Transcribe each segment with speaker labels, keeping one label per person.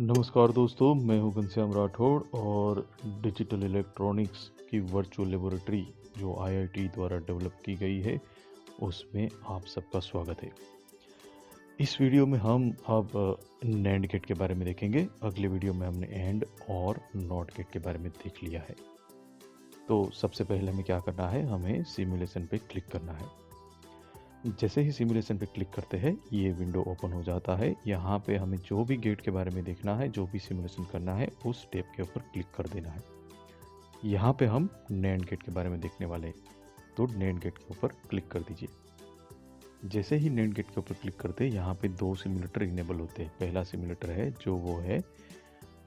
Speaker 1: नमस्कार दोस्तों, मैं हूं घनश्याम राठौड़ और डिजिटल इलेक्ट्रॉनिक्स की वर्चुअल लेबोरेटरी जो आईआईटी द्वारा डेवलप की गई है, उसमें आप सबका स्वागत है। इस वीडियो में हम अब नैंड गेट के बारे में देखेंगे। अगले वीडियो में हमने एंड और नॉट गेट के बारे में देख लिया है। तो सबसे पहले हमें क्या करना है, हमें सिमुलेशन पे क्लिक करना है। जैसे ही सिमुलेशन पे क्लिक करते हैं ये विंडो ओपन हो जाता है। यहाँ पे हमें जो भी गेट के बारे में देखना है, जो भी सिमुलेशन करना है, उस टेप के ऊपर क्लिक कर देना है। यहाँ पे हम नैंड गेट के बारे में देखने वाले हैं, तो नैंड गेट के ऊपर क्लिक कर दीजिए। जैसे ही नैंड गेट के ऊपर क्लिक करते हैं यहाँ पे दो सिमुलेटर इनेबल होते हैं। पहला सिमुलेटर है जो वो है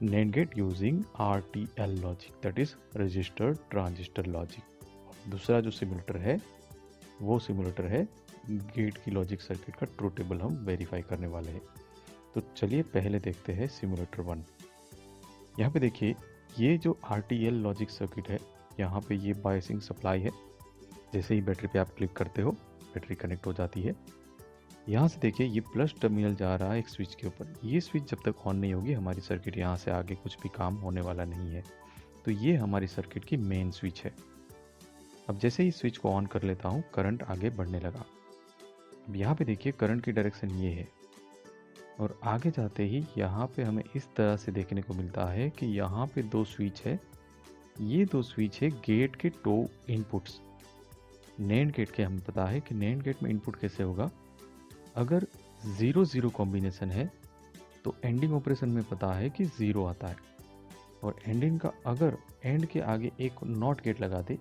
Speaker 1: NAND gate using RTL logic, that is registered transistor logic. दूसरा जो सिमुलेटर है वो सिमुलेटर है गेट की लॉजिक सर्किट का ट्रू टेबल हम वेरीफाई करने वाले हैं। तो चलिए पहले देखते हैं सिमुलेटर 1। यहाँ पे देखिए ये जो RTL लॉजिक सर्किट है, यहाँ पे ये बायसिंग सप्लाई है। जैसे ही बैटरी पे आप क्लिक करते हो बैटरी कनेक्ट हो जाती है। यहाँ से देखिए ये प्लस टर्मिनल जा रहा है एक स्विच के ऊपर। ये स्विच जब तक ऑन नहीं होगी हमारी सर्किट यहाँ से आगे कुछ भी काम होने वाला नहीं है। तो ये हमारी सर्किट की मेन स्विच है। अब जैसे ही स्विच को ऑन कर लेता हूँ करंट आगे बढ़ने लगा। अब यहाँ पे देखिए करंट की डायरेक्शन ये है और आगे जाते ही यहाँ पे हमें इस तरह से देखने को मिलता है कि यहाँ पे दो स्विच है। ये दो स्विच है गेट के टू इनपुट्स। नैंड गेट के हमें पता है कि नैंड गेट में इनपुट कैसे होगा। अगर 0-0 कॉम्बिनेशन है तो एंडिंग ऑपरेशन में पता है कि 0 आता है, और एंडिंग का अगर एंड के आगे एक नॉट गेट लगा दे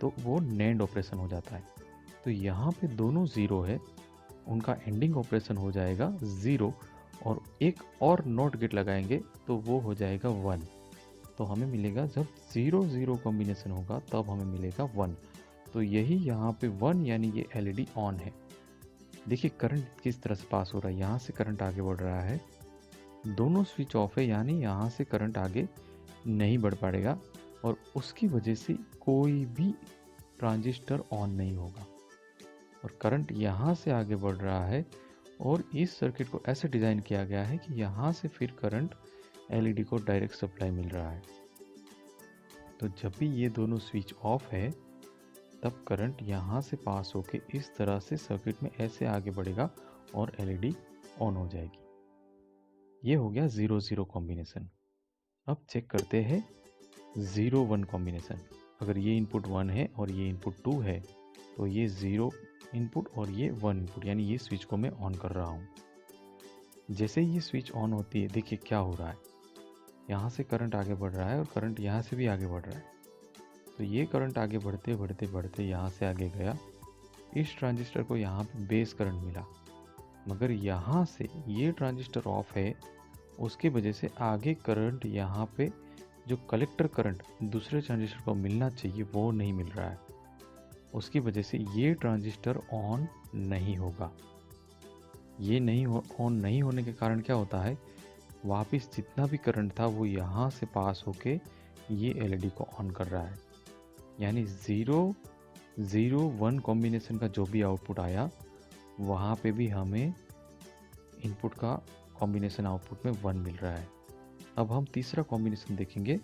Speaker 1: तो वो नैंड ऑपरेशन हो जाता है। तो यहाँ पे दोनों 0 है, उनका एंडिंग ऑपरेशन हो जाएगा 0, और एक और नॉट गेट लगाएंगे तो वो हो जाएगा 1। तो हमें मिलेगा जब 0-0 कॉम्बिनेशन होगा तब हमें मिलेगा 1। तो यही यहाँ पे 1 यानी ये LED ऑन है। देखिए करंट किस तरह से पास हो रहा है, यहाँ से करंट आगे बढ़ रहा है। दोनों स्विच ऑफ है यानी यहाँ से करंट आगे नहीं बढ़ पाएगा और उसकी वजह से कोई भी ट्रांजिस्टर ऑन नहीं होगा, और करंट यहाँ से आगे बढ़ रहा है। और इस सर्किट को ऐसे डिज़ाइन किया गया है कि यहाँ से फिर करंट LED को डायरेक्ट सप्लाई मिल रहा है। तो जब भी ये दोनों स्विच ऑफ है तब करंट यहाँ से पास होके इस तरह से सर्किट में ऐसे आगे बढ़ेगा और LED ऑन हो जाएगी। ये हो गया 0-0 कॉम्बिनेशन। अब चेक करते हैं 0-1 कॉम्बिनेशन। अगर ये इनपुट 1 है और ये इनपुट 2 है तो ये 0 इनपुट और ये 1 इनपुट, यानी ये स्विच को मैं ऑन कर रहा हूँ। जैसे ही ये स्विच ऑन होती है देखिए क्या हो रहा है, यहाँ से करंट आगे बढ़ रहा है और करंट यहाँ से भी आगे बढ़ रहा है। तो ये करंट आगे बढ़ते बढ़ते बढ़ते यहाँ से आगे गया। इस ट्रांजिस्टर को यहाँ पे बेस करंट मिला, मगर यहाँ से ये ट्रांजिस्टर ऑफ है, उसकी वजह से आगे करंट यहाँ पे जो कलेक्टर करंट दूसरे ट्रांजिस्टर को मिलना चाहिए वो नहीं मिल रहा है। उसकी वजह से ये ट्रांजिस्टर ऑन नहीं होगा। ये ऑन नहीं होने के कारण क्या होता है, वापस जितना भी करंट था वो यहाँ से पास होके ये LED को ऑन कर रहा है। यानी 0-0-1 कॉम्बिनेशन का जो भी आउटपुट आया वहाँ पे भी हमें इनपुट का कॉम्बिनेशन आउटपुट में 1 मिल रहा है। अब हम तीसरा कॉम्बिनेशन देखेंगे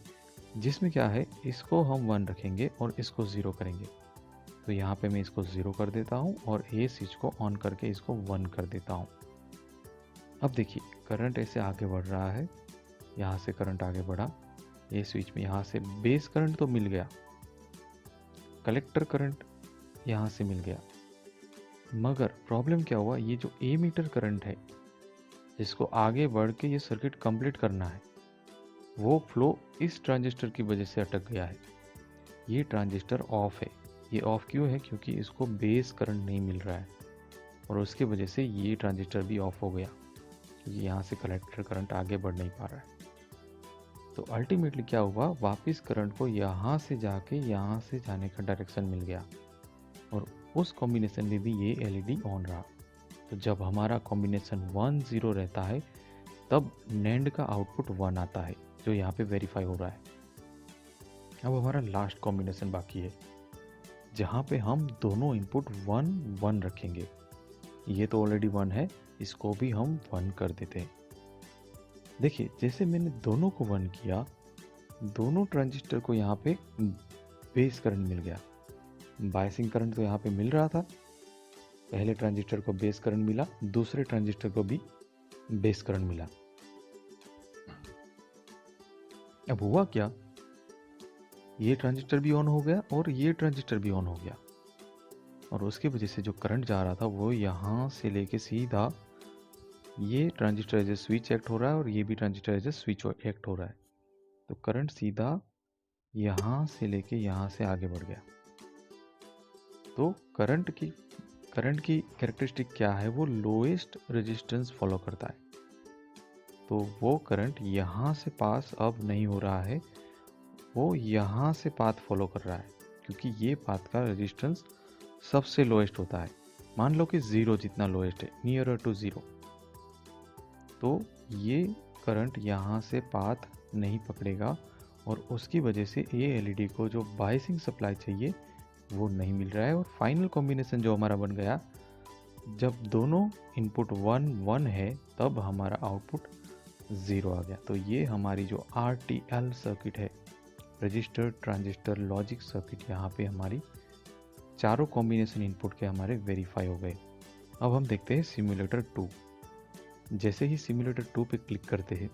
Speaker 1: जिसमें क्या है, इसको हम 1 रखेंगे और इसको 0 करेंगे। तो यहाँ पे मैं इसको 0 कर देता हूँ और ये स्विच को ऑन करके इसको 1 कर देता हूँ। अब देखिए करंट ऐसे आगे बढ़ रहा है, यहाँ से करंट आगे बढ़ा, ये स्विच में यहाँ से बेस करंट तो मिल गया, कलेक्टर करंट यहाँ से मिल गया, मगर प्रॉब्लम क्या हुआ, ये जो एमीटर करंट है जिसको आगे बढ़ के ये सर्किट कंप्लीट करना है वो फ्लो इस ट्रांजिस्टर की वजह से अटक गया है। ये ट्रांजिस्टर ऑफ है। ये ऑफ क्यों है, क्योंकि इसको बेस करंट नहीं मिल रहा है और उसकी वजह से ये ट्रांजिस्टर भी ऑफ हो गया, क्योंकि यहाँ से कलेक्टर करंट आगे बढ़ नहीं पा रहा है। तो अल्टीमेटली क्या हुआ, वापस करंट को यहाँ से जाके यहाँ से जाने का डायरेक्शन मिल गया और उस कॉम्बिनेशन में भी ये LED ऑन रहा। तो जब हमारा कॉम्बिनेशन 1-0 रहता है तब नैंड का आउटपुट 1 आता है, जो यहाँ पे वेरीफाई हो रहा है। अब हमारा लास्ट कॉम्बिनेशन बाकी है जहाँ पे हम दोनों इनपुट 1-1 रखेंगे। ये तो ऑलरेडी 1 है, इसको भी हम 1 कर देते हैं। देखिए जैसे मैंने दोनों को 1 किया, दोनों ट्रांजिस्टर को यहाँ पे बेस करंट मिल गया। बायसिंग करंट तो यहाँ पे मिल रहा था, पहले ट्रांजिस्टर को बेस करंट मिला, दूसरे ट्रांजिस्टर को भी बेस करंट मिला। अब हुआ क्या, ये ट्रांजिस्टर भी ऑन हो गया और ये ट्रांजिस्टर भी ऑन हो गया, और उसकी वजह से जो करंट जा रहा था वो यहाँ से लेके सीधा ये transistor as a switch act हो रहा है और ये भी transistor as a switch act हो रहा है। तो करंट सीधा यहाँ से लेके यहाँ से आगे बढ़ गया। तो करंट की कैरेक्टरिस्टिक क्या है, वो लोएस्ट रेजिस्टेंस फॉलो करता है। तो वो करंट यहाँ से पास अब नहीं हो रहा है, वो यहाँ से पाथ फॉलो कर रहा है, क्योंकि ये पाथ का रेजिस्टेंस सबसे लोएस्ट होता है। मान लो कि 0 जितना लोएस्ट है, नियरर टू 0। तो ये करंट यहाँ से पाथ नहीं पकड़ेगा और उसकी वजह से ये एलईडी को जो बायसिंग सप्लाई चाहिए वो नहीं मिल रहा है। और फाइनल कॉम्बिनेशन जो हमारा बन गया, जब दोनों इनपुट 1 1 है तब हमारा आउटपुट 0 आ गया। तो ये हमारी जो RTL सर्किट है, रजिस्टर ट्रांजिस्टर लॉजिक सर्किट, यहाँ पे हमारी चारों कॉम्बिनेशन इनपुट के हमारे वेरीफाई हो गए। अब हम देखते हैं सिमुलेटर 2। जैसे ही सिमुलेटर 2 पे क्लिक करते हैं,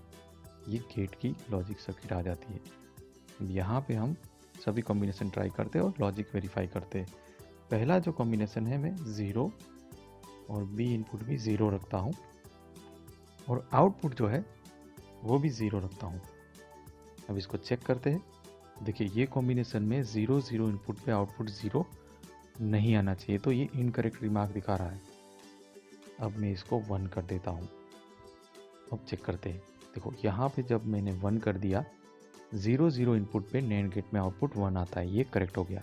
Speaker 1: ये गेट की लॉजिक सर्किट आ जाती है। यहाँ पे हम सभी कॉम्बिनेशन ट्राई करते हैं और लॉजिक वेरीफाई करते हैं। पहला जो कॉम्बिनेशन है, मैं 0 और B इनपुट भी 0 रखता हूँ और आउटपुट जो है वो भी 0 रखता हूँ। अब इसको चेक करते हैं। देखिए ये कॉम्बिनेशन में 0 0 इनपुट पे आउटपुट 0 नहीं आना चाहिए, तो ये इनकरेक्ट रिमार्क दिखा रहा है। अब मैं इसको 1 कर देता हूँ। अब चेक करते हैं। देखो यहाँ पे जब मैंने 1 कर दिया, 0 0 इनपुट पे नैंड गेट में आउटपुट 1 आता है, ये करेक्ट हो गया।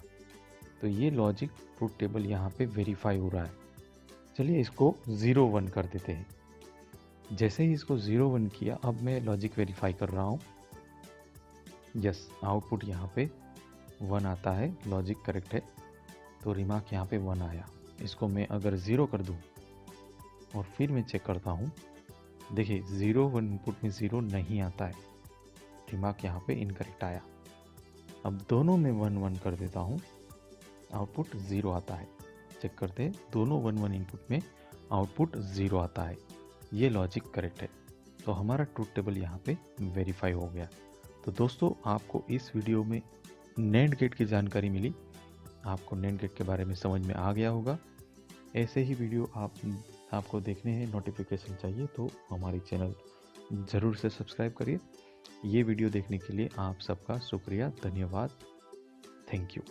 Speaker 1: तो ये लॉजिक ट्रूथ टेबल यहाँ पे वेरीफाई हो रहा है। चलिए इसको 0 1 कर देते हैं। जैसे ही इसको 0 1 किया, अब मैं लॉजिक वेरीफाई कर रहा हूँ। यस, आउटपुट यहाँ पे 1 आता है, लॉजिक करेक्ट है, तो रिमार्क यहाँ पे 1 आया। इसको मैं अगर 0 कर दूँ और फिर मैं चेक करता हूँ, देखिए 0 1 इनपुट में 0 नहीं आता है, रिमार्क यहाँ पे इनकरेक्ट आया। अब दोनों में 1 1 कर देता हूँ, आउटपुट 0 आता है। चेक करते हैं, दोनों 1 1 इनपुट में आउटपुट 0 आता है, ये लॉजिक करेक्ट है। तो हमारा ट्रूथ टेबल यहाँ पे वेरीफाई हो गया। तो दोस्तों, आपको इस वीडियो में नैंड गेट की जानकारी मिली, आपको नैंड गेट के बारे में समझ में आ गया होगा। ऐसे ही वीडियो आपको देखने हैं, नोटिफिकेशन चाहिए तो हमारी चैनल ज़रूर से सब्सक्राइब करिए। ये वीडियो देखने के लिए आप सबका शुक्रिया, धन्यवाद, थैंक यू।